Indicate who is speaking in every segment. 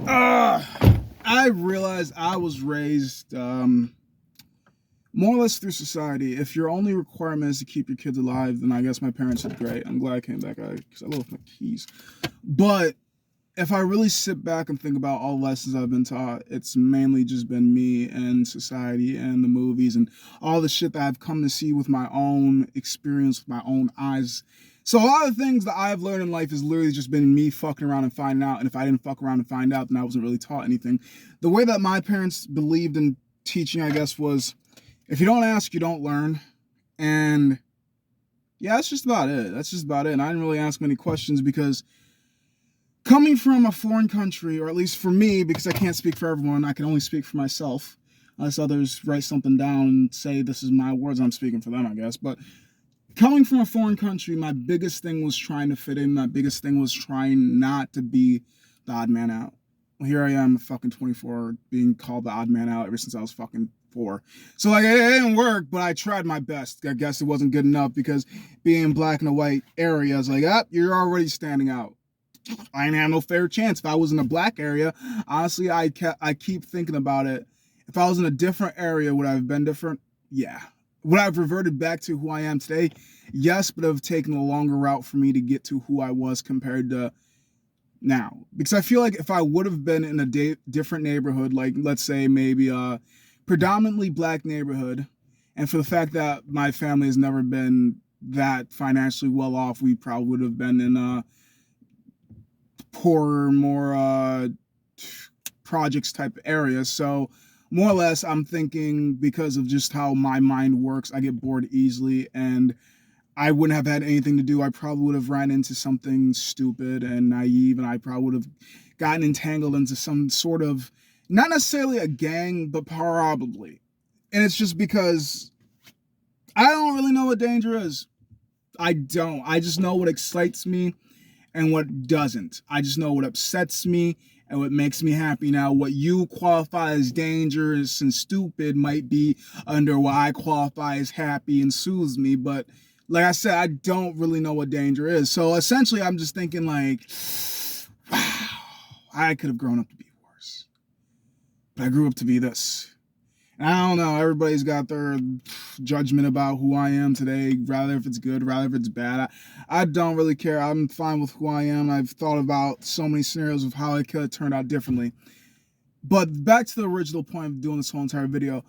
Speaker 1: Uh, I realized I was raised more or less through society. If your only requirement is to keep your kids alive, then I guess my parents did great. I'm glad I came back because I love my keys. But if I really sit back and think about all the lessons I've been taught, it's mainly just been me and society and the movies and all the shit that I've come to see with my own experience, with my own eyes. So a lot of things that I've learned in life has literally just been me fucking around and finding out. And if I didn't fuck around and find out, then I wasn't really taught anything. The way that my parents believed in teaching, I guess, was if you don't ask, you don't learn. And yeah, that's just about it. That's just about it. And I didn't really ask many questions because coming from a foreign country, or at least for me, because I can't speak for everyone, I can only speak for myself, unless others write something down and say this is my words, I'm speaking for them, I guess. But coming from a foreign country, my biggest thing was trying to fit in. My biggest thing was trying not to be the odd man out. Well, here I am, fucking 24, being called the odd man out ever since I was fucking 4. So, like, it didn't work, but I tried my best. I guess it wasn't good enough because being black in a white area, I was like, you're already standing out. I didn't have no fair chance. If I was in a black area, honestly, I keep thinking about it. If I was in a different area, would I have been different? Yeah. Would I have reverted back to who I am today? Yes, but it would have taken a longer route for me to get to who I was compared to now. Because I feel like if I would have been in a different neighborhood, like let's say maybe a predominantly black neighborhood, and for the fact that my family has never been that financially well off, we probably would have been in a poorer, more projects type area. So more or less, I'm thinking because of just how my mind works, I get bored easily, and I wouldn't have had anything to do. I probably would have ran into something stupid and naive, and I probably would have gotten entangled into some sort of, not necessarily a gang, but probably. And it's just because I don't really know what danger is. I don't. I just know what excites me and what doesn't. I just know what upsets me and what makes me happy. Now, what you qualify as dangerous and stupid might be under what I qualify as happy and soothes me. But like I said, I don't really know what danger is. So essentially, I'm just thinking like, wow, I could have grown up to be worse. But I grew up to be this. I don't know. Everybody's got their judgment about who I am today, rather if it's good, rather if it's bad. I don't really care. I'm fine with who I am. I've thought about so many scenarios of how it could have turned out differently. But back to the original point of doing this whole entire video,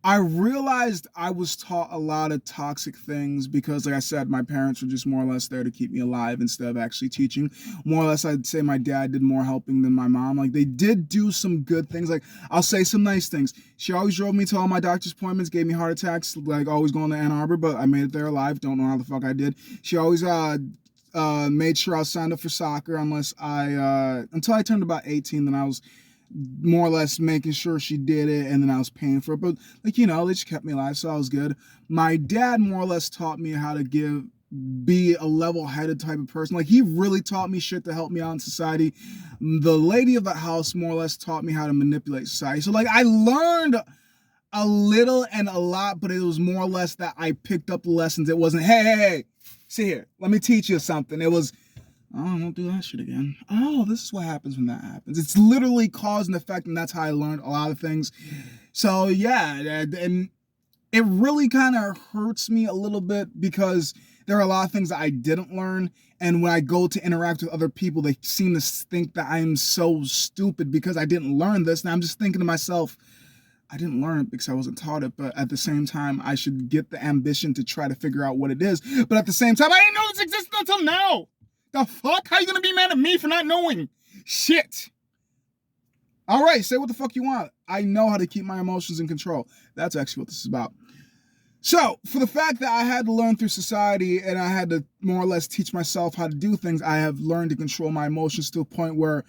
Speaker 1: I realized I was taught a lot of toxic things because, like I said, my parents were just more or less there to keep me alive instead of actually teaching. More or less, I'd say my dad did more helping than my mom. Like, they did do some good things. Like, I'll say some nice things. She always drove me to all my doctor's appointments, gave me heart attacks, like always going to Ann Arbor, but I made it there alive. Don't know how the fuck I did. She always made sure I was signed up for soccer until I turned about 18, then I was more or less making sure she did it, and then I was paying for it. But like, they just kept me alive, so I was good. My dad more or less taught me how to be a level-headed type of person. Like, he really taught me shit to help me out in society. The lady of the house more or less taught me how to manipulate society. So like, I learned a little and a lot, but it was more or less that I picked up the lessons. It wasn't, hey, see here, let me teach you something. It was, oh, I won't do that shit again. Oh, this is what happens when that happens. It's literally cause and effect, and that's how I learned a lot of things. So yeah, and it really kind of hurts me a little bit because there are a lot of things that I didn't learn, and when I go to interact with other people, they seem to think that I'm so stupid because I didn't learn this. And I'm just thinking to myself, I didn't learn it because I wasn't taught it, but at the same time, I should get the ambition to try to figure out what it is. But at the same time, I didn't know this existed until now. The fuck? How you gonna be mad at me for not knowing? Shit. All right, say what the fuck you want. I know how to keep my emotions in control. That's actually what this is about. So, for the fact that I had to learn through society and I had to more or less teach myself how to do things, I have learned to control my emotions to a point where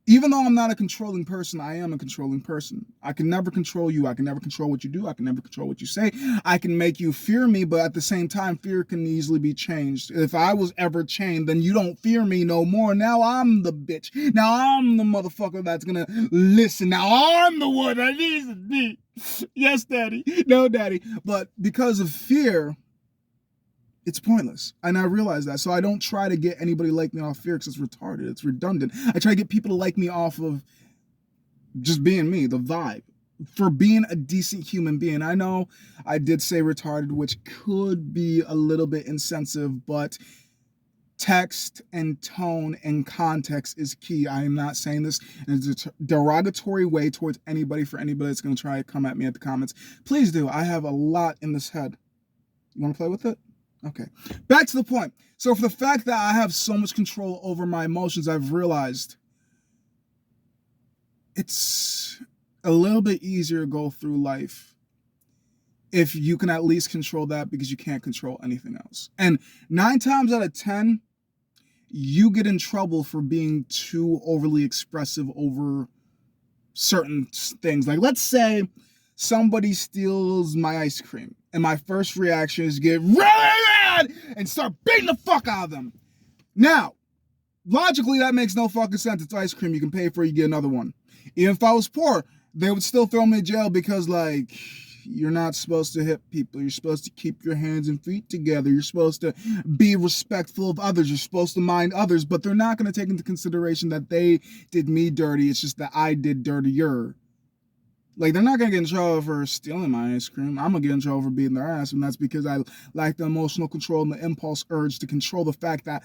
Speaker 1: even though I'm not a controlling person, I am a controlling person. I can never control you. I can never control what you do. I can never control what you say. I can make you fear me, but at the same time, fear can easily be changed. If I was ever chained, then you don't fear me no more. Now I'm the bitch. Now I'm the motherfucker that's gonna listen. Now I'm the one that needs to be. Yes, daddy. No, daddy. But because of fear, It's pointless. And I realize that. So I don't try to get anybody to like me off fear because it's retarded. It's redundant. I try to get people to like me off of just being me, the vibe, for being a decent human being. I know I did say retarded, which could be a little bit insensitive, but text and tone and context is key. I am not saying this in a derogatory way towards anybody, for anybody that's going to try to come at me at the comments. Please do. I have a lot in this head. You want to play with it? Okay. Back to the point. So for the fact that I have so much control over my emotions, I've realized it's a little bit easier to go through life if you can at least control that, because you can't control anything else. And 9 times out of 10, you get in trouble for being too overly expressive over certain things. Like, let's say somebody steals my ice cream, and my first reaction is get really mad and start beating the fuck out of them. Now, logically, that makes no fucking sense. It's ice cream. You can pay for it, you get another one. Even if I was poor, they would still throw me in jail because, like, you're not supposed to hit people. You're supposed to keep your hands and feet together. You're supposed to be respectful of others. You're supposed to mind others, but they're not going to take into consideration that they did me dirty. It's just that I did dirtier. Like, they're not going to get in trouble for stealing my ice cream. I'm going to get in trouble for beating their ass, and that's because I lack the emotional control and the impulse urge to control the fact that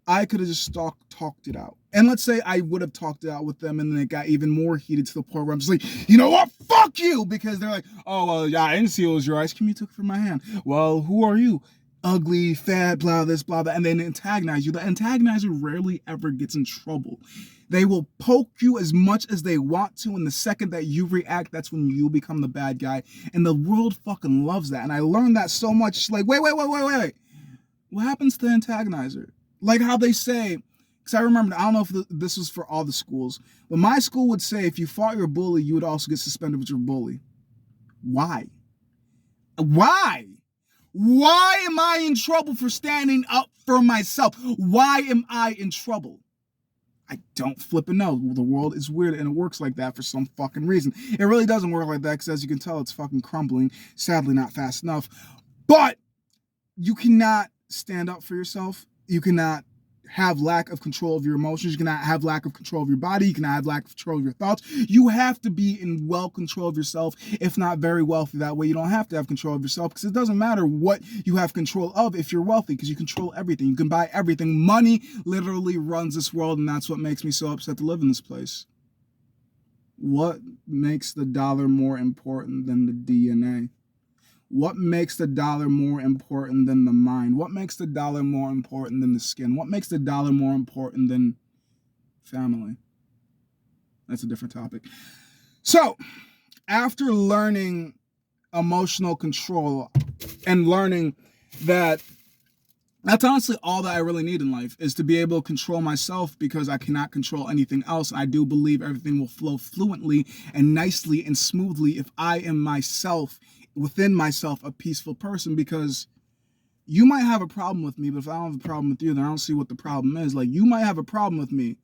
Speaker 1: I could have just talked it out. And let's say I would have talked it out with them, and then it got even more heated to the point where I'm just like, you know what? Fuck you! Because they're like, oh, well, yeah, I didn't see it was your ice cream. You took it from my hand. Well, who are you? Ugly, fat, blah, this, blah, that. And then antagonize you. The antagonizer rarely ever gets in trouble. They will poke you as much as they want to, and the second that you react, that's when you become the bad guy. And the world fucking loves that. And I learned that so much. Like, wait. What happens to the antagonizer? Like how they say, because I remember, I don't know if this was for all the schools, but my school would say if you fought your bully, you would also get suspended with your bully. Why? Why? Why am I in trouble for standing up for myself? Why am I in trouble? I don't flipping know. The world is weird, and it works like that for some fucking reason. It really doesn't work like that, because as you can tell, it's fucking crumbling. Sadly, not fast enough. But you cannot stand up for yourself. You cannot have lack of control of your emotions. You cannot have lack of control of your body. You cannot have lack of control of your thoughts. You have to be in well control of yourself, if not very wealthy. That way you don't have to have control of yourself, because it doesn't matter what you have control of if you're wealthy, because you control everything. You can buy everything. Money literally runs this world, and that's what makes me so upset to live in this place. What makes the dollar more important than the DNA? What makes the dollar more important than the mind? What makes the dollar more important than the skin? What makes the dollar more important than family? That's a different topic. So, after learning emotional control and learning that that's honestly all that I really need in life, is to be able to control myself, because I cannot control anything else. I do believe everything will flow fluently and nicely and smoothly if I am myself, within myself, a peaceful person. Because you might have a problem with me, but if I don't have a problem with you, then I don't see what the problem is. Like, you might have a problem with me,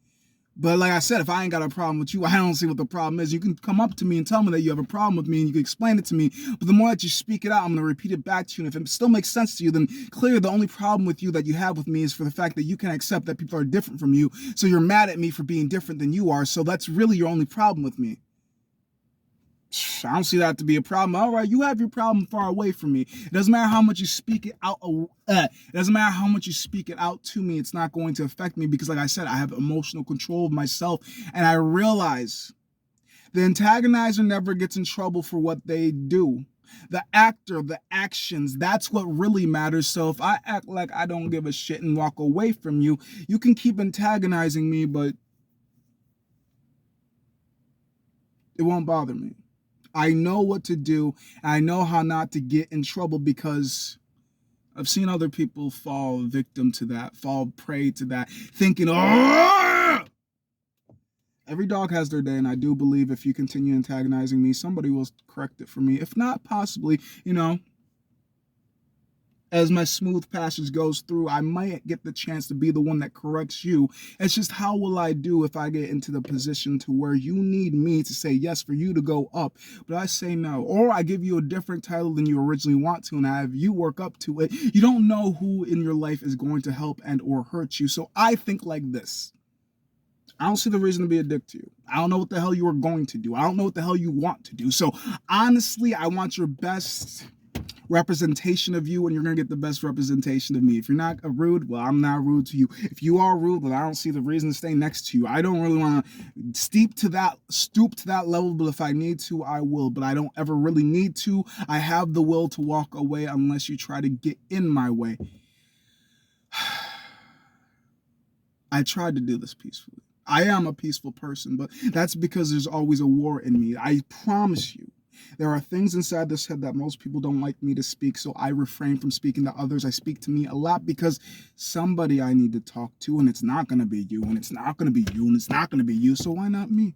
Speaker 1: but like I said, if I ain't got a problem with you, I don't see what the problem is. You can come up to me and tell me that you have a problem with me, and you can explain it to me. But the more that you speak it out, I'm going to repeat it back to you. And if it still makes sense to you, then clearly the only problem with you that you have with me is for the fact that you can accept that people are different from you. So you're mad at me for being different than you are. So that's really your only problem with me. I don't see that to be a problem. All right, you have your problem far away from me. It doesn't matter how much you speak it out. It doesn't matter how much you speak it out to me. It's not going to affect me, because, like I said, I have emotional control of myself, and I realize the antagonizer never gets in trouble for what they do. The actor, the actions, that's what really matters. So if I act like I don't give a shit and walk away from you, you can keep antagonizing me, but it won't bother me. I know what to do, and I know how not to get in trouble, because I've seen other people fall victim to that, fall prey to that, thinking, oh! Every dog has their day, and I do believe if you continue antagonizing me, somebody will correct it for me. If not, possibly, as my smooth passage goes through, I might get the chance to be the one that corrects you. It's just, how will I do if I get into the position to where you need me to say yes for you to go up, but I say no, or I give you a different title than you originally want to, and I have you work up to it. You don't know who in your life is going to help and or hurt you. So I think like this: I don't see the reason to be a dick to you. I don't know what the hell you are going to do. I don't know what the hell you want to do. So honestly, I want your best representation of you, and you're going to get the best representation of me. If you're not rude, well, I'm not rude to you. If you are rude, well, I don't see the reason to stay next to you. I don't really want to stoop to that level, but if I need to, I will. But I don't ever really need to. I have the will to walk away unless you try to get in my way. I tried to do this peacefully. I am a peaceful person, but that's because there's always a war in me. I promise you. There are things inside this head that most people don't like me to speak, so I refrain from speaking to others. I speak to me a lot because somebody I need to talk to, and it's not going to be you, and it's not going to be you, and it's not going to be you, so why not me?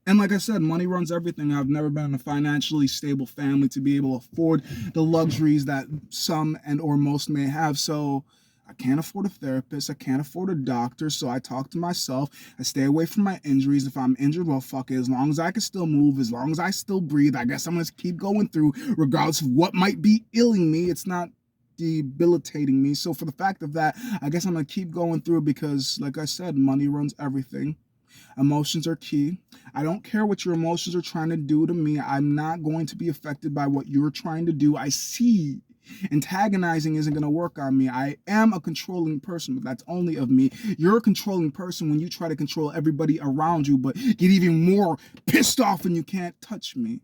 Speaker 1: And like I said, money runs everything. I've never been in a financially stable family to be able to afford the luxuries that some and or most may have, so I can't afford a therapist. I can't afford a doctor. So I talk to myself. I stay away from my injuries. If I'm injured, well, fuck it. As long as I can still move, as long as I still breathe, I guess I'm going to keep going through, regardless of what might be ailing me. It's not debilitating me. So for the fact of that, I guess I'm going to keep going through because, like I said, money runs everything. Emotions are key. I don't care what your emotions are trying to do to me. I'm not going to be affected by what you're trying to do. I see antagonizing isn't going to work on me. I am a controlling person, but that's only of me. You're a controlling person when you try to control everybody around you, but get even more pissed off when you can't touch me.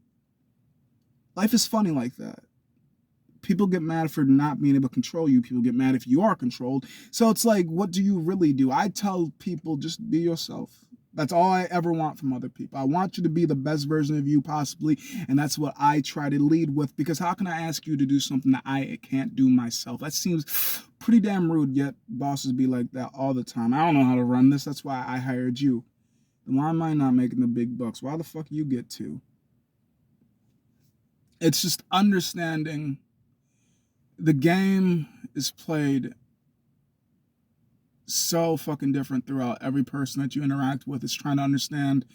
Speaker 1: Life is funny like that. People get mad for not being able to control you. People get mad if you are controlled. So it's like, what do you really do? I tell people, just be yourself. That's all I ever want from other people. I want you to be the best version of you possibly, and that's what I try to lead with, because how can I ask you to do something that I can't do myself? That seems pretty damn rude, yet bosses be like that all the time. I don't know how to run this. That's why I hired you. Then why am I not making the big bucks? Why the fuck you get to? It's just understanding the game is played so fucking different throughout. Every person that you interact with is trying to understand,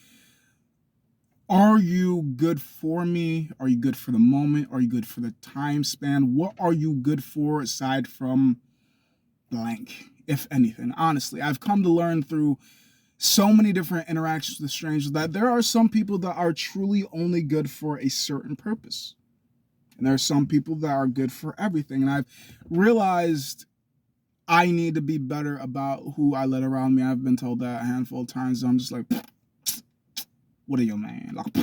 Speaker 1: are you good for me? Are you good for the moment? Are you good for the time span? What are you good for aside from blank, if anything? Honestly, I've come to learn through so many different interactions with strangers that there are some people that are truly only good for a certain purpose. And there are some people that are good for everything. And I've realized I need to be better about who I let around me. I've been told that a handful of times. So I'm just like, what are you, man? Like,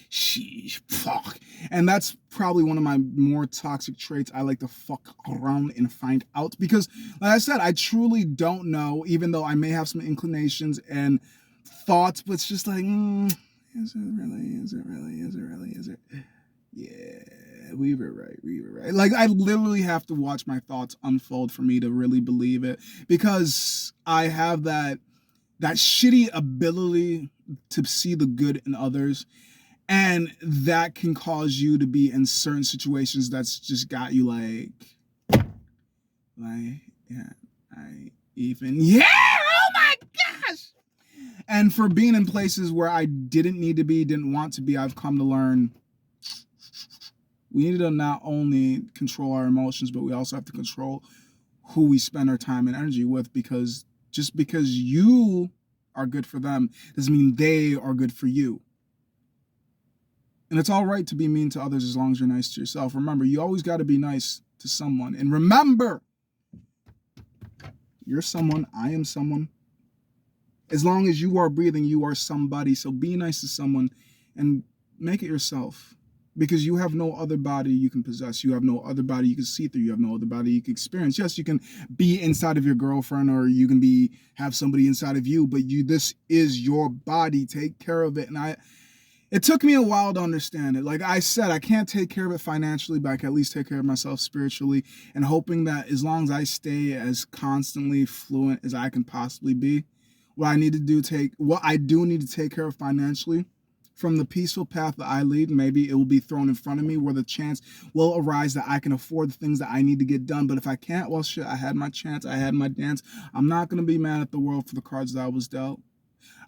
Speaker 1: sheesh, fuck. And that's probably one of my more toxic traits. I like to fuck around and find out. Because, like I said, I truly don't know, even though I may have some inclinations and thoughts, but it's just like, is it really? Is it really? Is it really? Is it? Yeah, we were right. Like, I literally have to watch my thoughts unfold for me to really believe it, because I have that shitty ability to see the good in others, and that can cause you to be in certain situations that's just got you like, yeah, oh my gosh. And for being in places where I didn't need to be, didn't want to be, I've come to learn we need to not only control our emotions, but we also have to control who we spend our time and energy with, because just because you are good for them doesn't mean they are good for you. And it's all right to be mean to others as long as you're nice to yourself. Remember, you always got to be nice to someone. And remember, you're someone, I am someone. As long as you are breathing, you are somebody. So be nice to someone and make it yourself. Because you have no other body you can possess. You have no other body you can see through. You have no other body you can experience. Yes, you can be inside of your girlfriend, or you can have somebody inside of you, but this is your body. Take care of it. And it took me a while to understand it. Like I said, I can't take care of it financially, but I can at least take care of myself spiritually, and hoping that as long as I stay as constantly fluent as I can possibly be, what I do need to take care of financially from the peaceful path that I lead, maybe it will be thrown in front of me where the chance will arise that I can afford the things that I need to get done. But if I can't, well, shit, I had my chance. I had my dance. I'm not going to be mad at the world for the cards that I was dealt.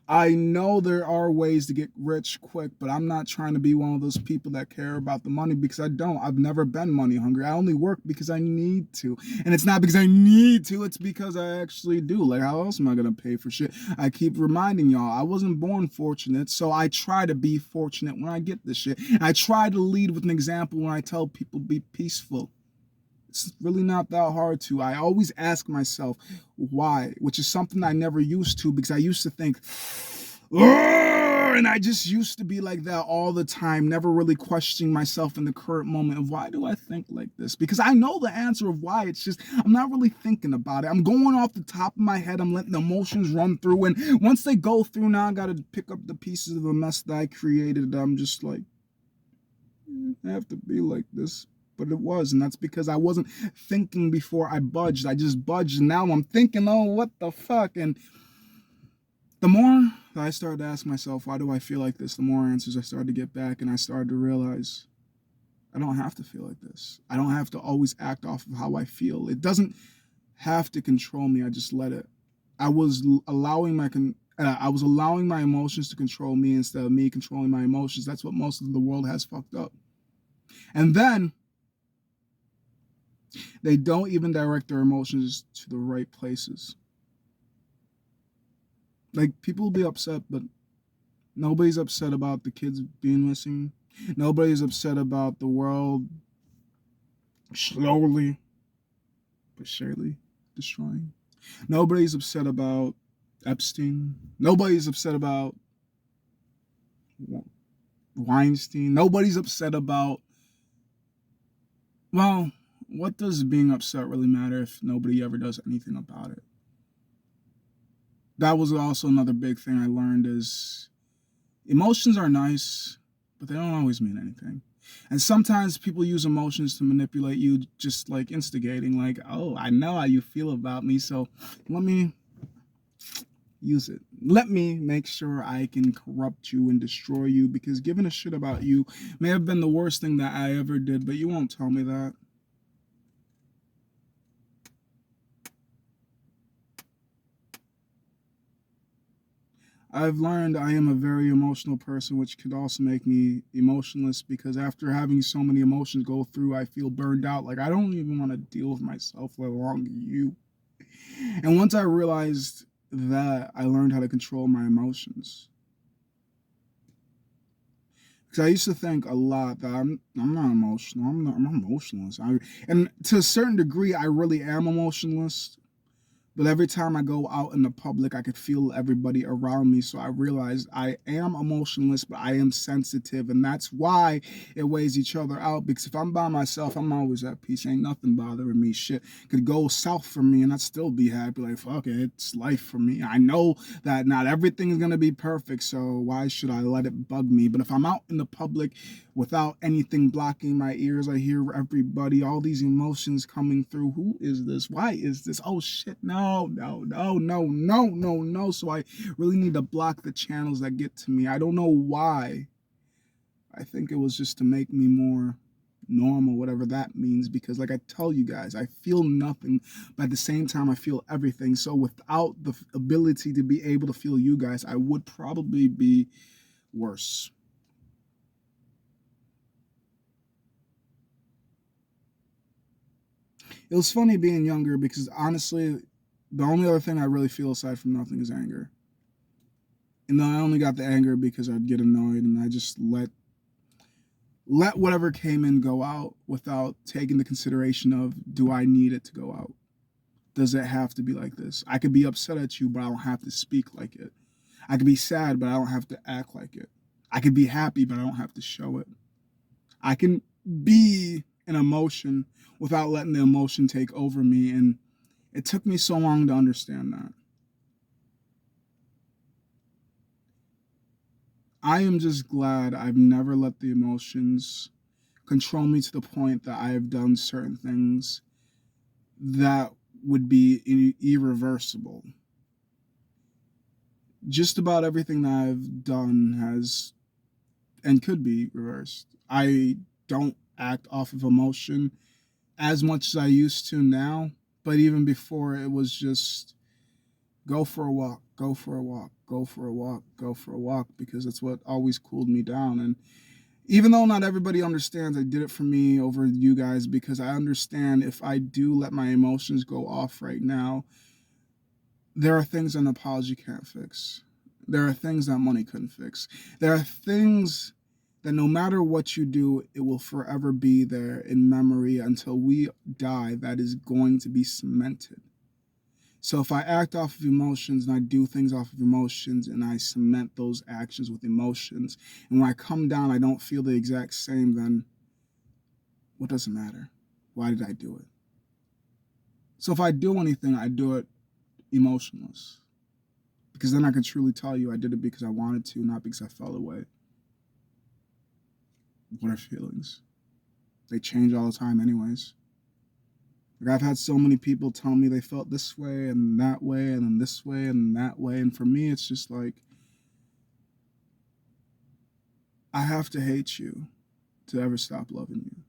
Speaker 1: I know there are ways to get rich quick, but I'm not trying to be one of those people that care about the money, because I don't. I've never been money hungry. I only work because I need to. And it's not because I need to, it's because I actually do. Like, how else am I going to pay for shit? I keep reminding y'all, I wasn't born fortunate, so I try to be fortunate when I get this shit. I try to lead with an example when I tell people be peaceful. It's really not that hard to. I always ask myself why, which is something I never used to, because I used to think, and I just used to be like that all the time, never really questioning myself in the current moment of why do I think like this? Because I know the answer of why. It's just I'm not really thinking about it. I'm going off the top of my head. I'm letting the emotions run through, and once they go through, now I got to pick up the pieces of the mess that I created. I'm just like, I have to be like this. But it was, and that's because I wasn't thinking before I budged. I just budged, and now I'm thinking, oh, what the fuck? And the more I started to ask myself, why do I feel like this? The more answers I started to get back, and I started to realize I don't have to feel like this. I don't have to always act off of how I feel. It doesn't have to control me. I just let it. I was allowing my emotions to control me instead of me controlling my emotions. That's what most of the world has fucked up. And then they don't even direct their emotions to the right places. Like, people will be upset, but nobody's upset about the kids being missing. Nobody's upset about the world slowly but surely destroying. Nobody's upset about Epstein. Nobody's upset about Weinstein. Nobody's upset about, well, what does being upset really matter if nobody ever does anything about it? That was also another big thing I learned is emotions are nice, but they don't always mean anything. And sometimes people use emotions to manipulate you, just like instigating, like, oh, I know how you feel about me, so let me use it. Let me make sure I can corrupt you and destroy you, because giving a shit about you may have been the worst thing that I ever did, but you won't tell me that. I've learned I am a very emotional person, which could also make me emotionless, because after having so many emotions go through, I feel burned out. Like, I don't even want to deal with myself, let alone you. And once I realized that, I learned how to control my emotions. Because I used to think a lot that I'm not emotional. I'm emotionless. And to a certain degree, I really am emotionless. But every time I go out in the public, I could feel everybody around me. So I realized I am emotionless, but I am sensitive. And that's why it weighs each other out. Because if I'm by myself, I'm always at peace. Ain't nothing bothering me. Shit could go south for me and I'd still be happy. Like, fuck it, it's life for me. I know that not everything is going to be perfect. So why should I let it bug me? But if I'm out in the public without anything blocking my ears, I hear everybody, all these emotions coming through. Who is this? Why is this? Oh shit, no. So I really need to block the channels that get to me. I don't know why. I think it was just to make me more normal, whatever that means, because like I tell you guys, I feel nothing, but at the same time I feel everything. So without the ability to be able to feel you guys, I would probably be worse. It was funny being younger, because honestly, the only other thing I really feel aside from nothing is anger. And then I only got the anger because I'd get annoyed, and I just let whatever came in go out without taking the consideration of, do I need it to go out? Does it have to be like this? I could be upset at you, but I don't have to speak like it. I could be sad, but I don't have to act like it. I could be happy, but I don't have to show it. I can be an emotion without letting the emotion take over me, and it took me so long to understand that. I am just glad I've never let the emotions control me to the point that I have done certain things that would be irreversible. Just about everything that I've done has and could be reversed. I don't act off of emotion as much as I used to now, but even before it was just go for a walk, go for a walk, go for a walk, go for a walk, because that's what always cooled me down. And even though not everybody understands, I did it for me over you guys, because I understand if I do let my emotions go off right now, there are things an apology can't fix. There are things that money couldn't fix. There are things that no matter what you do, it will forever be there in memory until we die. That is going to be cemented. So if I act off of emotions and I do things off of emotions and I cement those actions with emotions, and when I come down I don't feel the exact same, then what does it matter? Why did I do it? So if I do anything, I do it emotionless. Because then I can truly tell you I did it because I wanted to, not because I fell away. What are feelings? They change all the time anyways. Like, I've had so many people tell me they felt this way and that way and then this way and that way. And for me, it's just like, I have to hate you to ever stop loving you.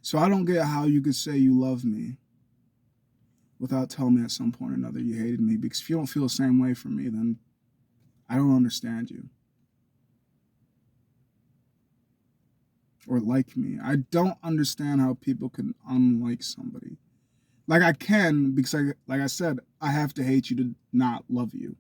Speaker 1: So I don't get how you could say you love me without telling me at some point or another you hated me. Because if you don't feel the same way for me, then I don't understand you. Or like me. I don't understand how people can unlike somebody. Like I can, because like I said, I have to hate you to not love you.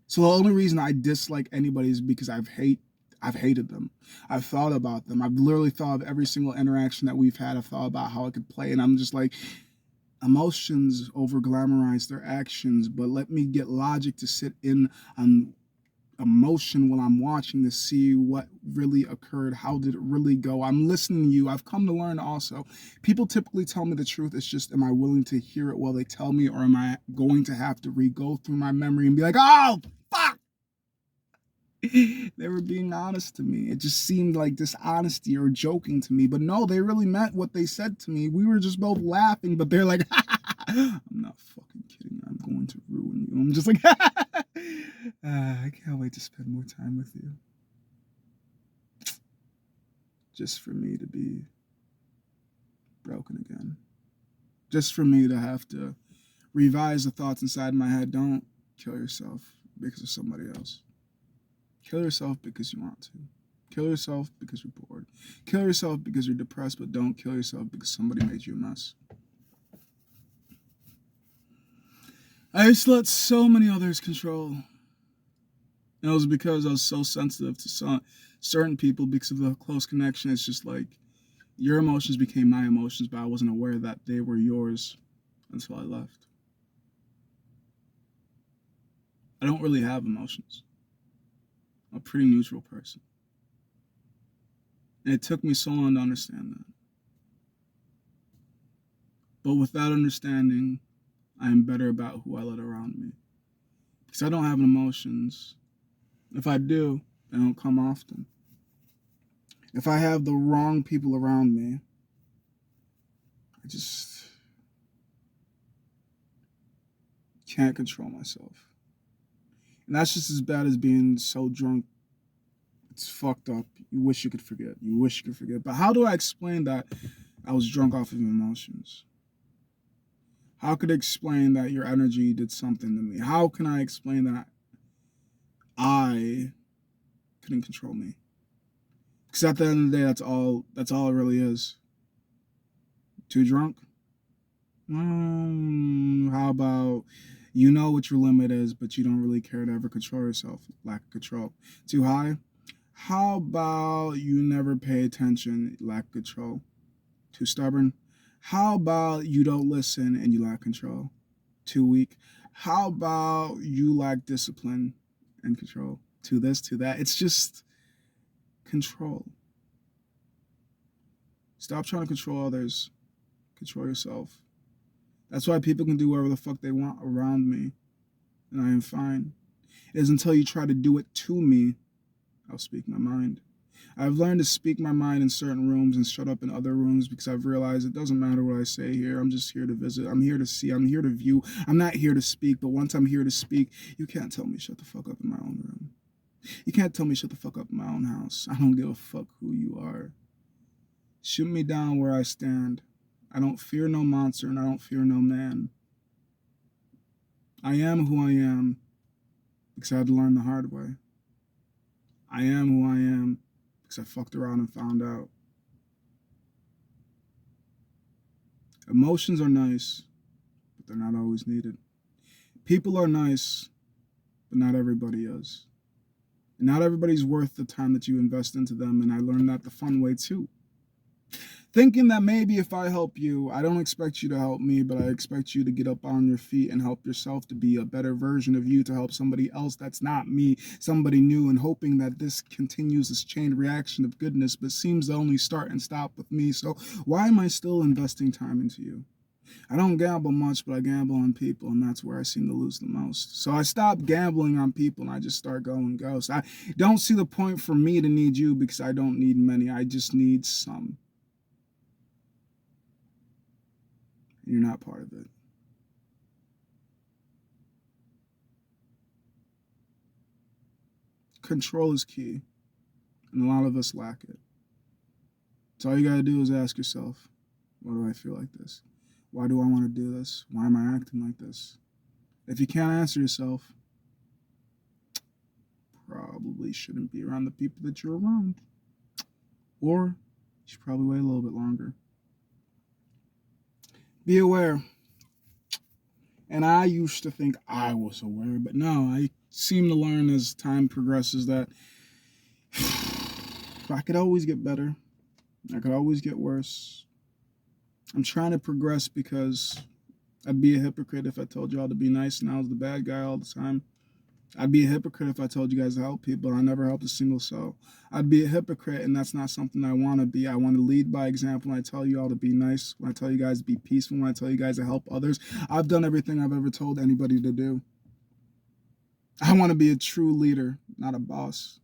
Speaker 1: So the only reason I dislike anybody is because I've hated them. I've thought about them. I've literally thought of every single interaction that we've had. I've thought about how I could play, and I'm just like, emotions over glamorize their actions, but let me get logic to sit in on emotion while I'm watching to see what really occurred. How did it really go? I'm listening to you. I've come to learn also. People typically tell me the truth. It's just, am I willing to hear it while they tell me, or am I going to have to re-go through my memory and be like, oh, fuck! They were being honest to me. It just seemed like dishonesty or joking to me. But no, they really meant what they said to me. We were just both laughing, but they're like, I'm not fucking kidding. I'm going to ruin you. I'm just like, I can't wait to spend more time with you. Just for me to be broken again. Just for me to have to revise the thoughts inside my head. Don't kill yourself because of somebody else. Kill yourself because you want to. Kill yourself because you're bored. Kill yourself because you're depressed, but don't kill yourself because somebody made you a mess. I used to let so many others control. And it was because I was so sensitive to certain people because of the close connection. It's just like your emotions became my emotions, but I wasn't aware that they were yours until I left. I don't really have emotions. I'm a pretty neutral person. And it took me so long to understand that. But with that understanding, I am better about who I let around me. Because I don't have emotions. If I do, they don't come often. If I have the wrong people around me, I just can't control myself. And that's just as bad as being so drunk. It's fucked up. You wish you could forget. You wish you could forget. But how do I explain that I was drunk off of emotions? How could I explain that your energy did something to me? How can I explain that I couldn't control me? Because at the end of the day, that's all it really is. Too drunk? How about you know what your limit is, but you don't really care to ever control yourself? Lack of control. Too high? How about you never pay attention? Lack of control. Too stubborn? How about you don't listen and you lack control? Too weak? How about you lack discipline and control? To this, to that. It's just control. Stop trying to control others. Control yourself. That's why people can do whatever the fuck they want around me, and I am fine. It is until you try to do it to me, I'll speak my mind. I've learned to speak my mind in certain rooms and shut up in other rooms because I've realized it doesn't matter what I say here. I'm just here to visit. I'm here to see. I'm here to view. I'm not here to speak, but once I'm here to speak, you can't tell me shut the fuck up in my own room. You can't tell me shut the fuck up in my own house. I don't give a fuck who you are. Shoot me down where I stand. I don't fear no monster and I don't fear no man. I am who I am because I had to learn the hard way. I am who I am because I fucked around and found out. Emotions are nice, but they're not always needed. People are nice, but not everybody is. And not everybody's worth the time that you invest into them, and I learned that the fun way too. Thinking that maybe if I help you, I don't expect you to help me, but I expect you to get up on your feet and help yourself to be a better version of you, to help somebody else that's not me, somebody new, and hoping that this continues this chain reaction of goodness, but seems to only start and stop with me. So why am I still investing time into you? I don't gamble much, but I gamble on people, and that's where I seem to lose the most. So I stop gambling on people, and I just start going ghost. I don't see the point for me to need you because I don't need many. I just need some. You're not part of it. Control is key, and a lot of us lack it. So all you gotta do is ask yourself, why do I feel like this? Why do I want to do this? Why am I acting like this? If you can't answer yourself, probably shouldn't be around the people that you're around. Or you should probably wait a little bit longer. Be aware. And I used to think I was aware, but no, I seem to learn as time progresses that I could always get better. I could always get worse. I'm trying to progress because I'd be a hypocrite if I told y'all to be nice and I was the bad guy all the time. I'd be a hypocrite if I told you guys to help people and I never helped a single soul. I'd be a hypocrite, and that's not something I want to be. I want to lead by example. When I tell you all to be nice, when I tell you guys to be peaceful, when I tell you guys to help others, I've done everything I've ever told anybody to do. I want to be a true leader, not a boss.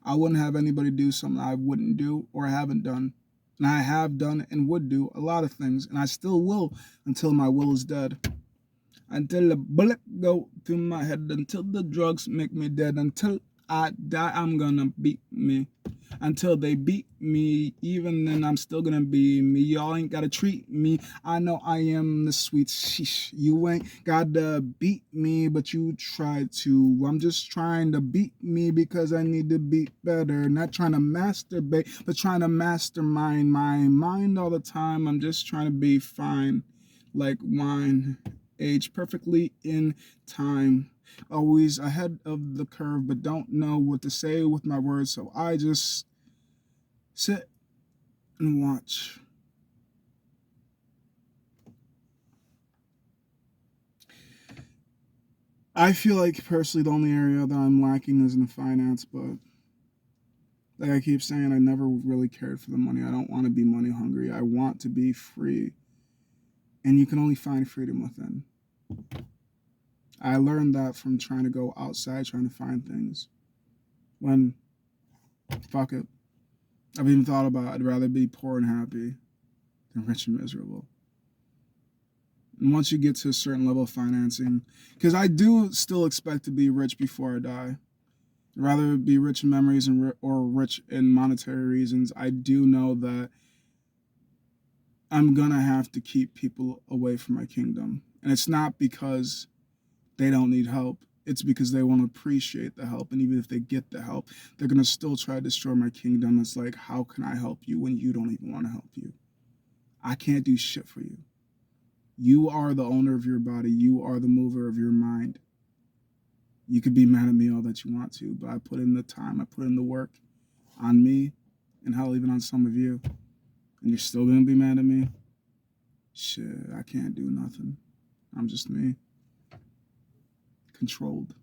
Speaker 1: I wouldn't have anybody do something I wouldn't do or haven't done. And I have done and would do a lot of things, and I still will until my will is dead. Until the bullet go through my head, until the drugs make me dead, until I die, I'm gonna beat me. Until they beat me, even then I'm still gonna be me. Y'all ain't gotta treat me. I know I am the sweet sheesh. You ain't gotta beat me, but you try to. I'm just trying to beat me because I need to beat better. Not trying to masturbate, but trying to mastermind my mind all the time. I'm just trying to be fine, like wine. Age perfectly in time, always ahead of the curve, but don't know what to say with my words, so I just sit and watch. I feel like personally the only area that I'm lacking is in finance, but like I keep saying, I never really cared for the money. I don't want to be money hungry. I want to be free, and you can only find freedom within. I learned that from trying to go outside, trying to find things. When, fuck it. I've even thought about I'd rather be poor and happy than rich and miserable. And once you get to a certain level of financing, because I do still expect to be rich before I die. I'd rather be rich in memories or rich in monetary reasons. I do know that I'm going to have to keep people away from my kingdom. And it's not because they don't need help. It's because they want to appreciate the help. And even if they get the help, they're going to still try to destroy my kingdom. It's like, how can I help you when you don't even want to help you? I can't do shit for you. You are the owner of your body. You are the mover of your mind. You could be mad at me all that you want to, but I put in the time. I put in the work on me, and hell, even on some of you. And you're still going to be mad at me? Shit, I can't do nothing. I'm just me. Controlled.